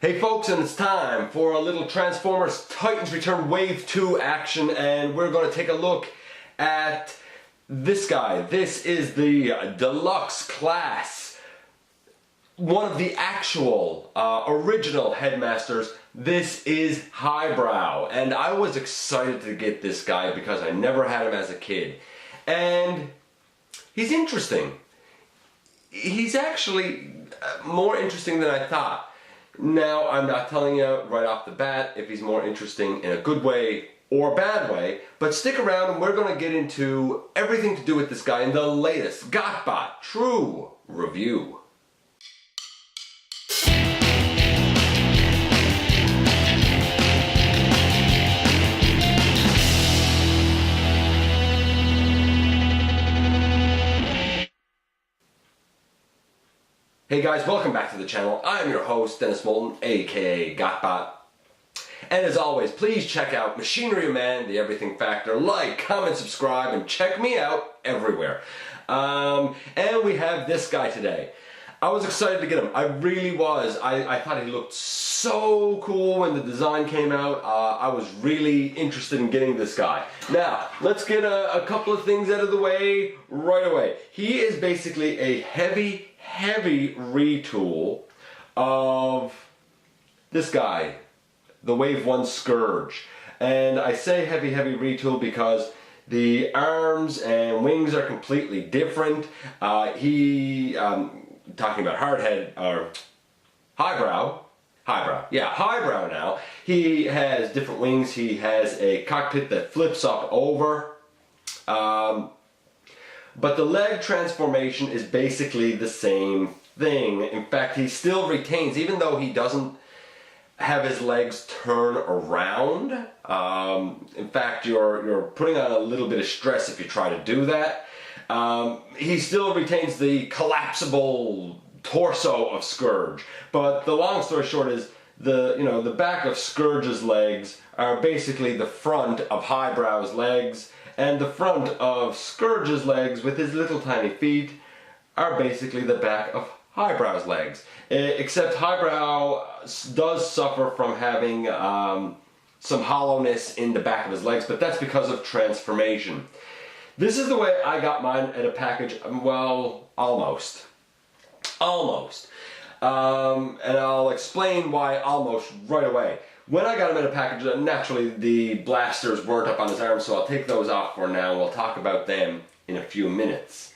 Hey folks, and it's time for a little Transformers Titans Return Wave 2 action, and we're going to take a look at this guy. This is the deluxe class, one of the actual original headmasters. This is Highbrow, and I was excited to get this guy because I never had him as a kid. And he's interesting. He's actually more interesting than I thought. Now, I'm not telling you right off the bat if he's more interesting in a good way or a bad way, but stick around and we're going to get into everything to do with this guy in the latest GotBot True Review. Hey guys, welcome back to the channel. I'm your host, Dennis Moulton, aka GotBot. And as always, please check out Machinery Man, the Everything Factor. Like, comment, subscribe, and check me out everywhere. And we have this guy today. I was excited to get him. I really was. I thought he looked so cool when the design came out. I was really interested in getting this guy. Now, let's get a couple of things out of the way right away. He is basically a heavy retool of this guy, the Wave 1 Scourge. And I say heavy retool because the arms and wings are completely different. Talking about Hardhead, or Highbrow now. He has different wings. He has a cockpit that flips up over. But the leg transformation is basically the same thing. In fact, he still retains, even though he doesn't have his legs turn around. In fact, you're putting on a little bit of stress if you try to do that. He still retains the collapsible torso of Scourge. But the long story short is the back of Scourge's legs are basically the front of Highbrow's legs. And the front of Scourge's legs with his little tiny feet are basically the back of Highbrow's legs. Except Highbrow does suffer from having some hollowness in the back of his legs, but that's because of transformation. This is the way I got mine at a package, well, almost. And I'll explain why almost right away. When I got him in a package, naturally the blasters weren't up on his arms, so I'll take those off for now. We'll talk about them in a few minutes.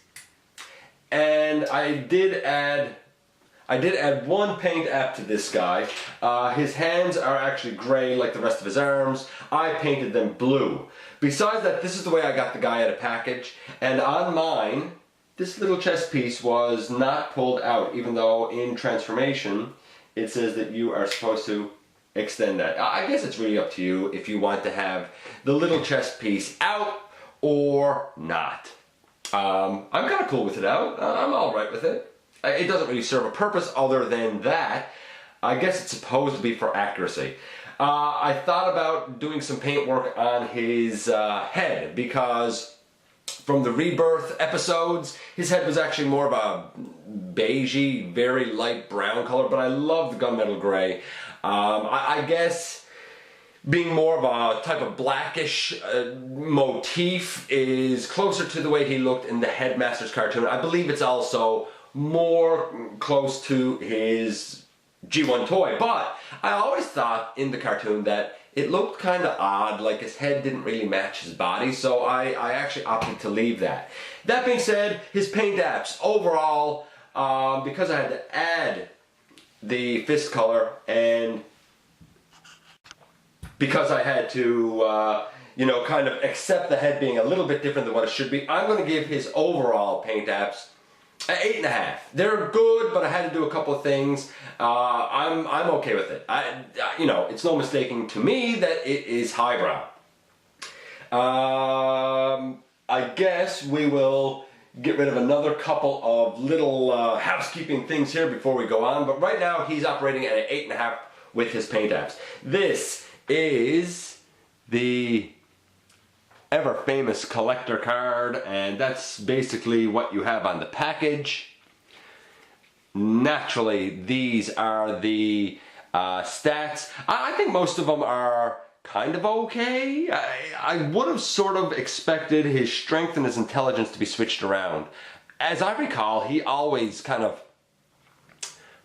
And I did add one paint app to this guy. His hands are actually gray like the rest of his arms. I painted them blue. Besides that, this is the way I got the guy at a package. And on mine, this little chest piece was not pulled out, even though in transformation it says that you are supposed to extend that. I guess it's really up to you if you want to have the little chest piece out or not. I'm kind of cool with it out. I'm alright with it. It doesn't really serve a purpose other than that. I guess it's supposed to be for accuracy. I thought about doing some paint work on his head because from the Rebirth episodes, his head was actually more of a beigey, very light brown color, but I love the gunmetal gray. I guess being more of a type of blackish motif is closer to the way he looked in the Headmasters cartoon. I believe it's also more close to his G1 toy, but I always thought in the cartoon that it looked kind of odd, like his head didn't really match his body, so I actually opted to leave that. That being said, his paint apps overall, because I had to add the fist color and because I had to kind of accept the head being a little bit different than what it should be, I'm going to give his overall paint apps an 8.5. They're good, but I had to do a couple of things. I'm okay with it. It's no mistaking to me that it is Highbrow. I guess we will get rid of another couple of little housekeeping things here before we go on, but right now he's operating at an 8.5 with his paint apps. This is the ever famous collector card, and that's basically what you have on the package. Naturally, these are the Stats, I think most of them are kind of okay. I would have sort of expected his strength and his intelligence to be switched around. As I recall, he always kind of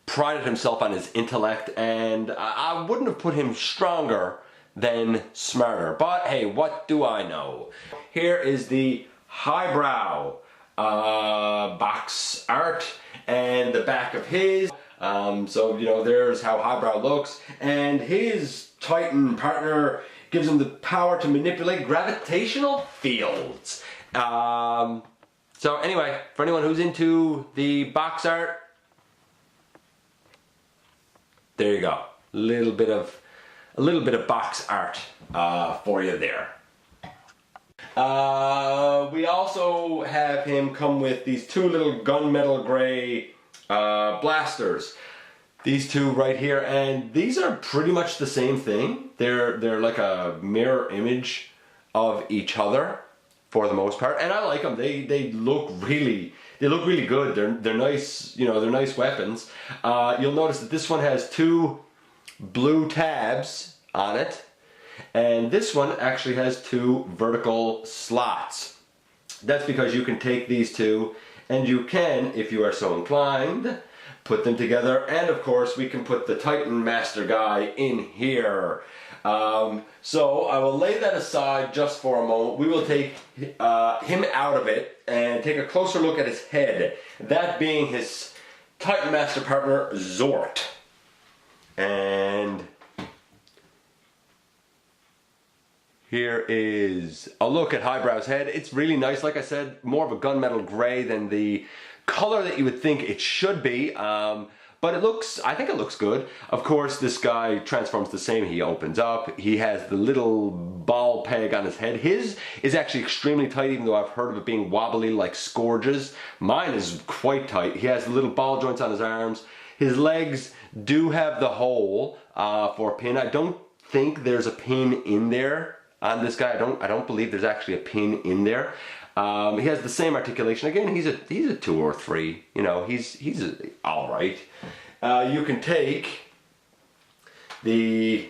prided himself on his intellect, and I wouldn't have put him stronger than smarter. But hey, what do I know? Here is the highbrow box art and the back of his. So, you know, there's how highbrow looks, and his Titan partner gives him the power to manipulate gravitational fields. So anyway, for anyone who's into the box art, there you go. A little bit of box art for you there. We also have him come with these two little gunmetal gray blasters. These two right here, and these are pretty much the same thing. They're like a mirror image of each other for the most part, and I like them. They look really good. They're nice, you know, they're nice weapons. You'll notice that this one has two blue tabs on it, and this one actually has two vertical slots. That's because you can take these two and you can, if you are so inclined, put them together, and of course we can put the Titan Master guy in here. So I will lay that aside just for a moment. We will take him out of it and take a closer look at his head, that being his Titan Master partner Xort. And here is a look at Highbrow's head. It's really nice, like I said, more of a gunmetal gray than the color that you would think it should be. But I think it looks good. Of course, this guy transforms the same. He opens up. He has the little ball peg on his head. His is actually extremely tight, even though I've heard of it being wobbly like Scourge's. Mine is quite tight. He has the little ball joints on his arms. His legs do have the hole for a pin. I don't think there's a pin in there on this guy. I don't believe there's actually a pin in there. He has the same articulation. Again, he's a 2 or 3. You know, he's all right. You can take the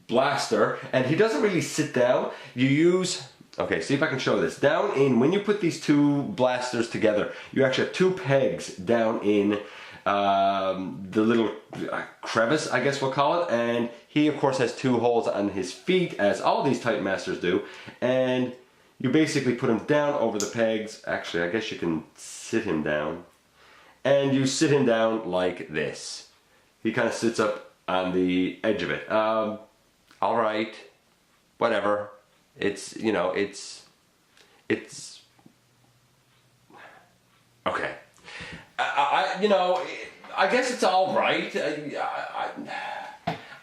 blaster, and he doesn't really sit down. You use, okay, see if I can show this. Down in, when you put these two blasters together, you actually have two pegs down in the little crevice, I guess we'll call it, and he of course has two holes on his feet, as all these Titan Masters do, and you basically put him down over the pegs. Actually, I guess you can sit him down, and you sit him down like this. He kind of sits up on the edge of it. All right, whatever. It's, you know, it's okay. You know, I guess it's all right.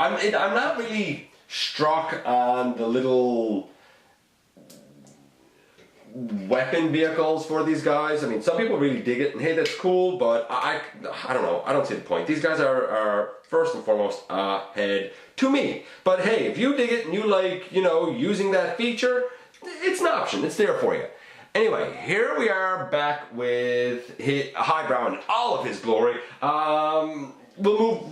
I'm not really struck on the little weapon vehicles for these guys. I mean, some people really dig it, and hey, that's cool, but I don't know. I don't see the point. These guys are first and foremost head to me. But hey, if you dig it and you like, you know, using that feature, it's an option. It's there for you. Anyway, here we are back with Highbrow in all of his glory. We'll move,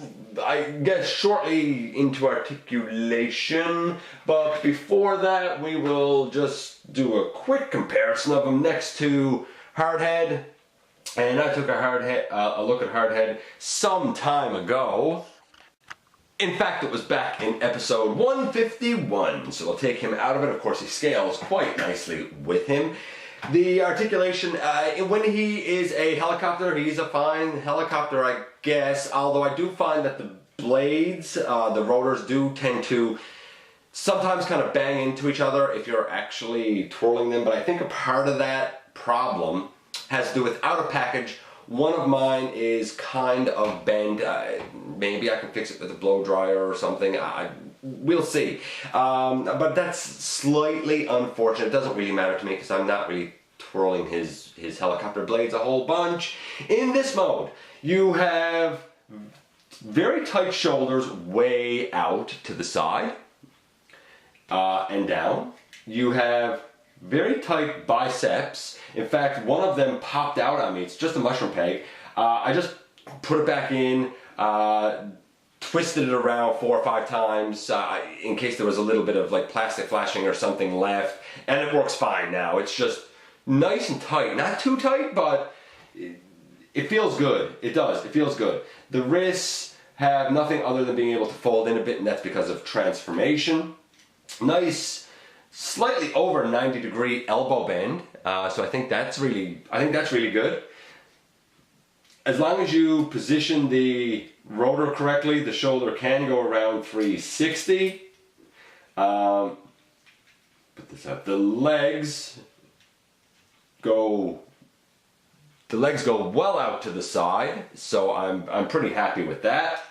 I guess, shortly into articulation, but before that we will just do a quick comparison of him next to Hardhead. And I took a look at Hardhead some time ago. In fact, it was back in episode 151, so we'll take him out of it. Of course, he scales quite nicely with him. The articulation, when he is a helicopter, he's a fine helicopter, I guess, although I do find that the blades, the rotors do tend to sometimes kind of bang into each other if you're actually twirling them, but I think a part of that problem has to do with out of package. One of mine is kind of bent. Maybe I can fix it with a blow dryer or something. We'll see. But that's slightly unfortunate. It doesn't really matter to me because I'm not really twirling his helicopter blades a whole bunch. In this mode, you have very tight shoulders way out to the side and down. You have very tight biceps. In fact, one of them popped out on me. It's just a mushroom peg. I just put it back in. twisted it around 4 or 5 times in case there was a little bit of like plastic flashing or something left, and it works fine now. It's just nice and tight, not too tight, but it feels good. It does, it feels good. The wrists have nothing other than being able to fold in a bit, and that's because of transformation. Nice, slightly over 90-degree elbow bend, so I think that's really good. As long as you position the rotor correctly, the shoulder can go around 360. Put this up. The legs go well out to the side, so I'm pretty happy with that.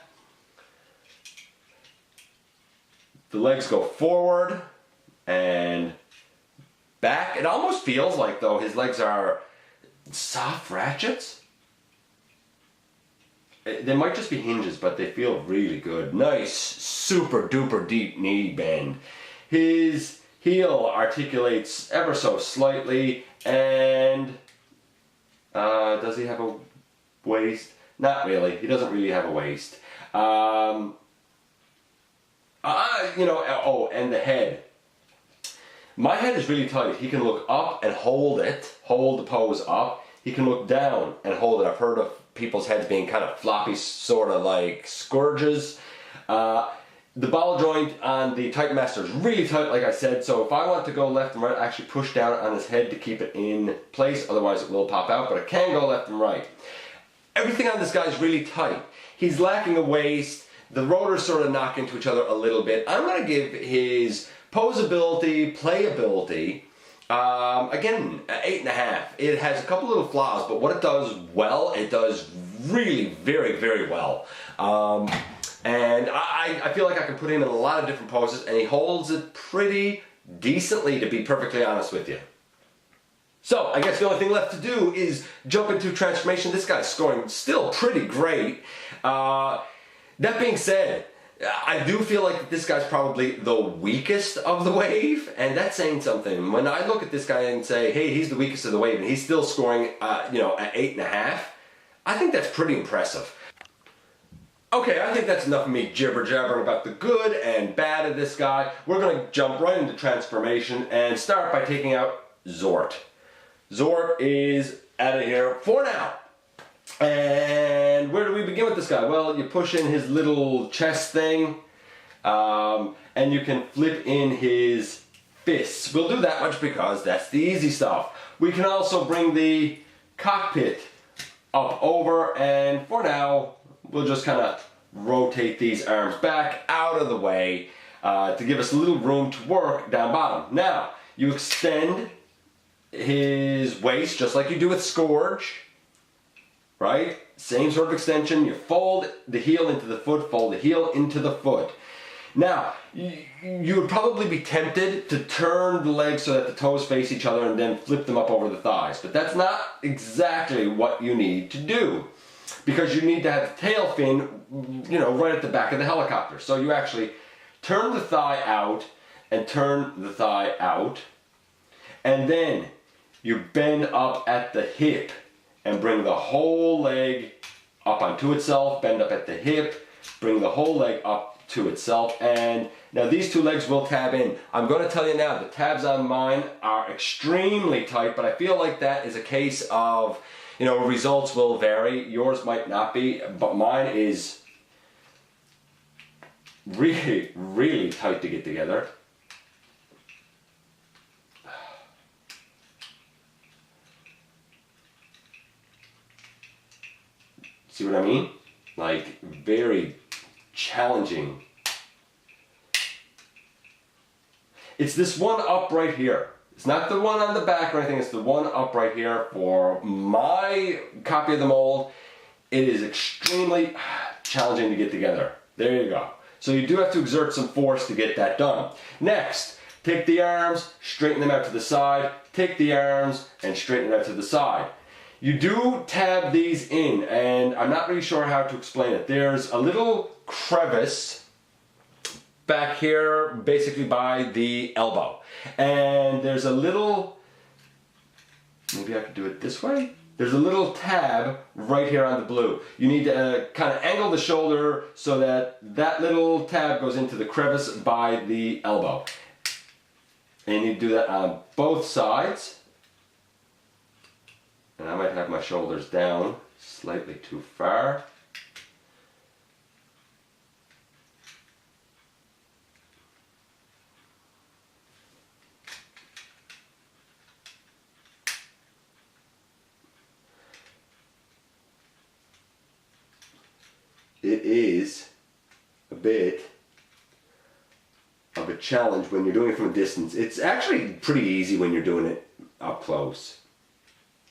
The legs go forward and back. It almost feels like, though, his legs are soft ratchets. They might just be hinges, but they feel really good. Nice, super duper deep knee bend. His heel articulates ever so slightly, and does he have a waist? Not really. He doesn't really have a waist. And the head. My head is really tight. He can look up and hold the pose up. He can look down and hold it. I've heard of people's heads being kind of floppy, sort of like scourges. The ball joint on the Titan Master is really tight, like I said, so if I want to go left and right, I actually push down on his head to keep it in place, otherwise it will pop out, but it can go left and right. Everything on this guy is really tight. He's lacking a waist. The rotors sort of knock into each other a little bit. I'm going to give his posability, playability, again, 8.5. It has a couple little flaws, but what it does well, it does really very, very well. And I feel like I can put him in a lot of different poses, and he holds it pretty decently, to be perfectly honest with you. So, I guess the only thing left to do is jump into transformation. This guy's scoring still pretty great. That being said, I do feel like this guy's probably the weakest of the wave, and that's saying something. When I look at this guy and say, hey, he's the weakest of the wave, and he's still scoring, at 8.5, I think that's pretty impressive. Okay, I think that's enough of me jibber-jabbering about the good and bad of this guy. We're going to jump right into transformation and start by taking out Xort. Xort is out of here for now. And where do we begin with this guy? Well, you push in his little chest thing, and you can flip in his fists. We'll do that much because that's the easy stuff. We can also bring the cockpit up over, and for now, we'll just kind of rotate these arms back out of the way to give us a little room to work down bottom. Now, you extend his waist just like you do with Scourge. Right? Same sort of extension. You fold the heel into the foot, fold the heel into the foot. Now, you would probably be tempted to turn the legs so that the toes face each other and then flip them up over the thighs. But that's not exactly what you need to do, because you need to have the tail fin, right at the back of the helicopter. So you actually turn the thigh out and turn the thigh out, and then you bend up at the hip and bring the whole leg up onto itself, bend up at the hip, bring the whole leg up to itself, and now these two legs will tab in. I'm going to tell you now, the tabs on mine are extremely tight, but I feel like that is a case of, results will vary. Yours might not be, but mine is really, really tight to get together. See what I mean? Like, very challenging. It's this one up right here. It's not the one on the back or anything, it's the one up right here. For my copy of the mold, it is extremely challenging to get together. There you go. So you do have to exert some force to get that done. Next, take the arms, straighten them out to the side, take the arms and straighten them out to the side. You do tab these in, and I'm not really sure how to explain it. There's a little crevice back here, basically by the elbow. And there's a little, maybe I could do it this way? there's a little tab right here on the blue. You need to kind of angle the shoulder so that that little tab goes into the crevice by the elbow. And you need to do that on both sides. And I might have my shoulders down slightly too far. It is a bit of a challenge when you're doing it from a distance. It's actually pretty easy when you're doing it up close.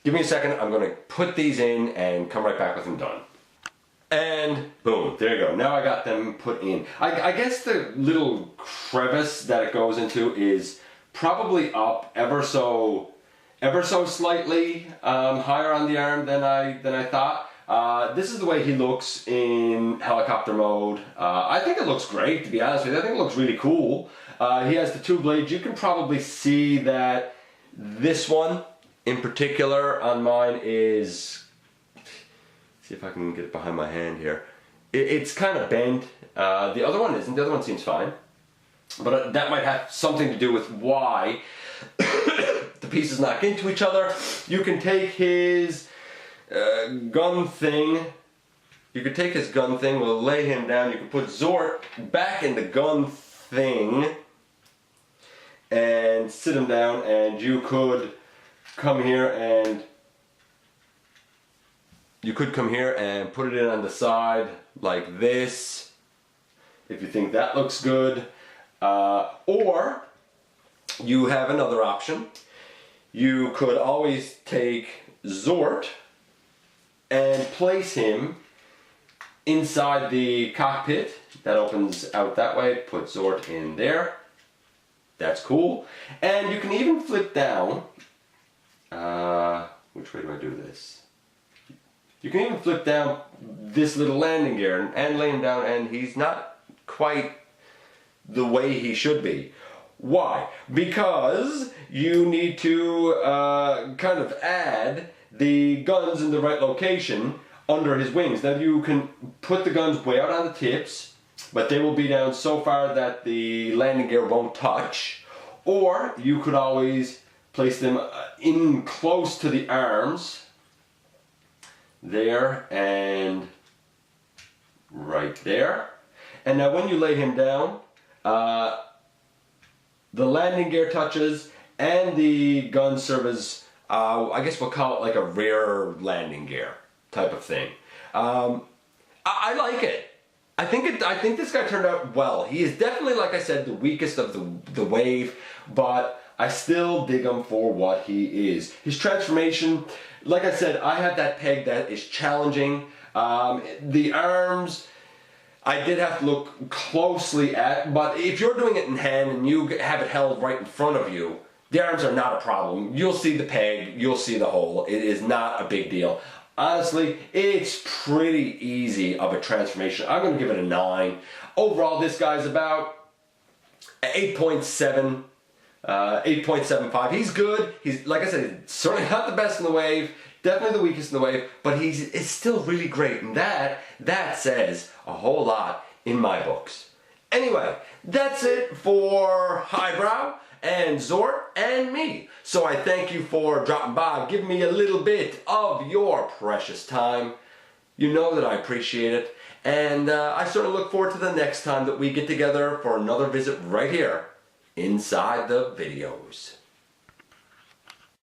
Give me a second, I'm going to put these in and come right back with them done. And boom, there you go. Now I got them put in. I guess the little crevice that it goes into is probably up ever so slightly higher on the arm than I thought. This is the way he looks in helicopter mode. I think it looks great, to be honest with you. I think it looks really cool. He has the two blades. You can probably see that this one in particular on mine is, see if I can get it behind my hand here. It's kind of bent. The other one isn't. The other one seems fine. But that might have something to do with why the pieces knock into each other. You can take his gun thing. You could take his gun thing, we'll lay him down. You can put Xort back in the gun thing and sit him down, and you could come here and put it in on the side like this if you think that looks good. Or you have another option. You could always take Xort and place him inside the cockpit. That opens out that way. Put Xort in there. That's cool. And you can even flip down. Which way do I do this? You can even flip down this little landing gear and lay him down, and he's not quite the way he should be. Why? Because you need to kind of add the guns in the right location under his wings. Now you can put the guns way out on the tips, but they will be down so far that the landing gear won't touch. Or you could always place them in close to the arms, there and right there. And now when you lay him down, the landing gear touches and the gun serve as, I guess we'll call it like a rear landing gear type of thing. I like it. I think this guy turned out well. He is definitely, like I said, the weakest of the wave, but I still dig him for what he is. His transformation, like I said, I have that peg that is challenging. The arms, I did have to look closely at, but if you're doing it in hand and you have it held right in front of you, the arms are not a problem. You'll see the peg, you'll see the hole. It is not a big deal. Honestly, it's pretty easy of a transformation. I'm going to give it a 9. Overall, this guy's about 8.7, 8.75. He's good. He's, like I said, certainly not the best in the wave, definitely the weakest in the wave, but it's still really great, and that says a whole lot in my books. Anyway, that's it for Highbrow and Xort and me. So I thank you for dropping by, giving me a little bit of your precious time. You know that I appreciate it, and I certainly look forward to the next time that we get together for another visit right here inside the videos.